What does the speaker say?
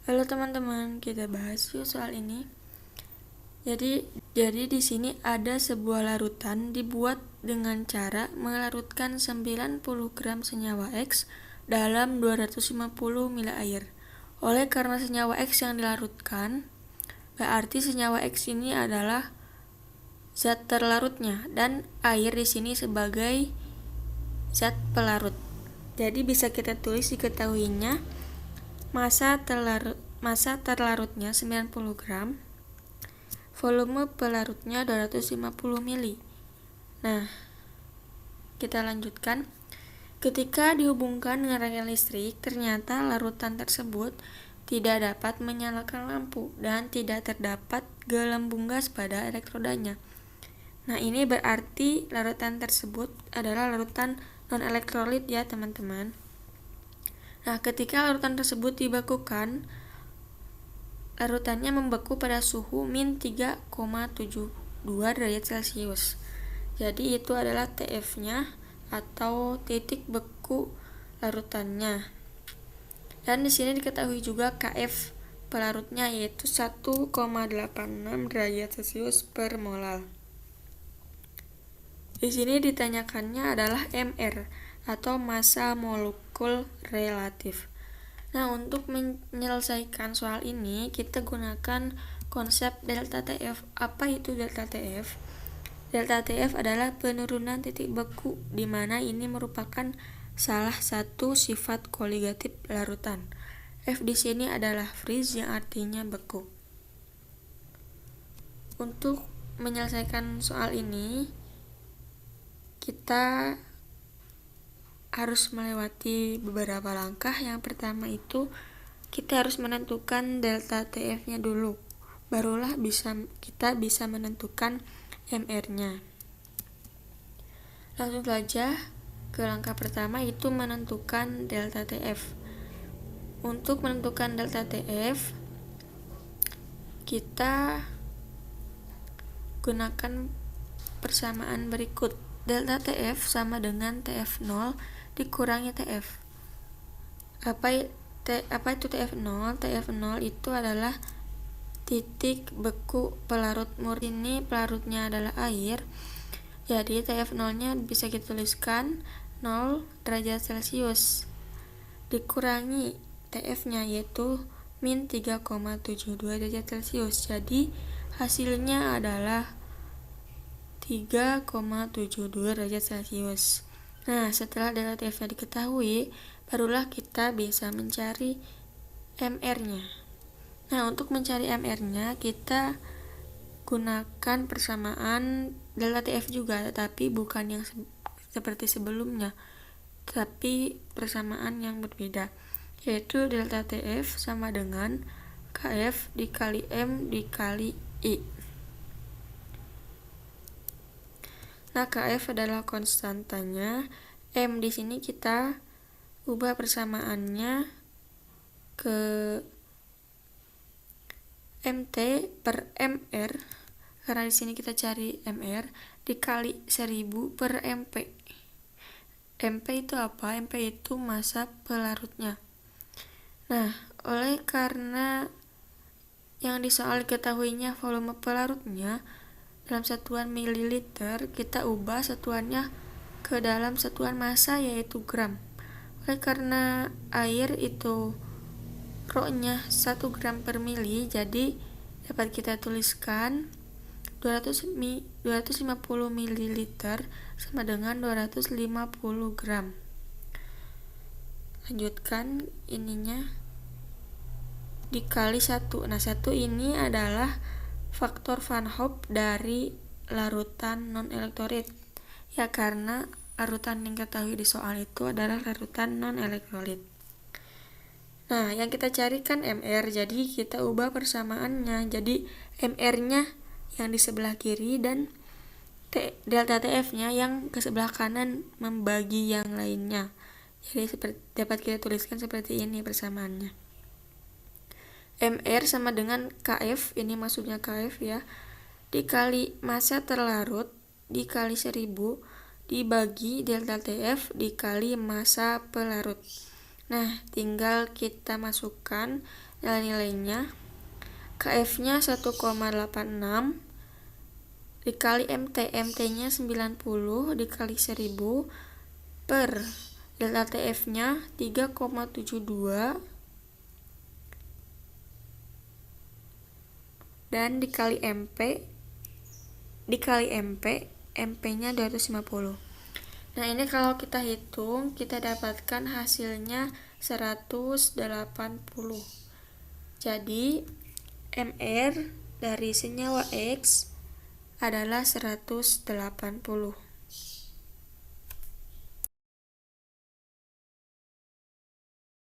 Halo teman-teman, kita bahas yuk soal ini. Jadi di sini ada sebuah larutan dibuat dengan cara melarutkan 90 gram senyawa X dalam 250 ml air. Oleh karena senyawa X yang dilarutkan, berarti senyawa X ini adalah zat terlarutnya dan air di sini sebagai zat pelarut. Jadi bisa kita tulis diketahuinya massa terlarutnya 90 gram, volume pelarutnya 250 ml. Nah, kita lanjutkan. Ketika dihubungkan dengan rangkaian listrik, ternyata larutan tersebut tidak dapat menyalakan lampu dan tidak terdapat gelembung gas pada elektrodanya. Nah, ini berarti larutan tersebut adalah larutan non-elektrolit ya teman-teman. Nah, ketika larutan tersebut dibekukan, larutannya membeku pada suhu min 3,72 derajat Celcius. Jadi itu adalah TF-nya atau titik beku larutannya. Dan di sini diketahui juga KF pelarutnya yaitu 1,86 derajat Celcius per molar. Di sini ditanyakannya adalah MR atau massa molekul relatif. Nah, untuk menyelesaikan soal ini, kita gunakan konsep delta TF. Apa itu delta TF? Delta TF adalah penurunan titik beku, di mana ini merupakan salah satu sifat koligatif larutan. F di sini adalah freeze yang artinya beku. Untuk menyelesaikan soal ini, kita harus melewati beberapa langkah. Yang pertama itu kita harus menentukan delta TF-nya dulu. Barulah kita bisa menentukan MR-nya. Langsung saja ke langkah pertama, itu menentukan delta TF. Untuk menentukan delta TF, kita gunakan persamaan berikut. Delta TF sama dengan TF0 dikurangi TF. Apa itu TF0? TF0 itu adalah titik beku pelarut murni. Ini pelarutnya adalah air, jadi TF0 nya bisa kita tuliskan 0 derajat Celcius dikurangi TF nya yaitu min 3,72 derajat Celcius. Jadi hasilnya adalah 3,72 derajat Celcius. Nah, setelah delta TF nya diketahui, barulah kita bisa mencari MR nya. Nah, untuk mencari MR-nya kita gunakan persamaan delta TF juga, tetapi bukan yang seperti sebelumnya, tapi persamaan yang berbeda, yaitu delta TF sama dengan KF dikali M dikali I. Nah, KF adalah konstantanya, M di sini kita ubah persamaannya ke MT per MR, karena di sini kita cari MR, dikali 1000 per MP. MP itu apa? MP itu massa pelarutnya. Nah, oleh karena yang di soal diketahuinya volume pelarutnya dalam satuan mililiter, kita ubah satuannya ke dalam satuan massa yaitu gram. Oleh karena air itu rho-nya 1 gram per mili, jadi dapat kita tuliskan 250 ml sama dengan 250 gram. Lanjutkan ininya dikali 1. Nah, 1 ini adalah faktor Van Hoff dari larutan non-elektrolit. Ya, karena larutan yang kita ketahui di soal itu adalah larutan non-elektrolit. Nah, yang kita cari kan MR, jadi kita ubah persamaannya. Jadi MR-nya yang di sebelah kiri dan delta TF-nya yang ke sebelah kanan membagi yang lainnya. Jadi dapat kita tuliskan seperti ini persamaannya. MR sama dengan KF, ini maksudnya KF ya, dikali massa terlarut dikali 1000 dibagi delta TF dikali massa pelarut. Nah, tinggal kita masukkan nilai-nilainya. KF-nya 1,86 dikali MT, MT-nya 90 dikali 1000 per delta TF-nya 3,72 dan dikali MP, MP-nya 250. Nah, ini kalau kita hitung, kita dapatkan hasilnya 180. Jadi, MR dari senyawa X adalah 180.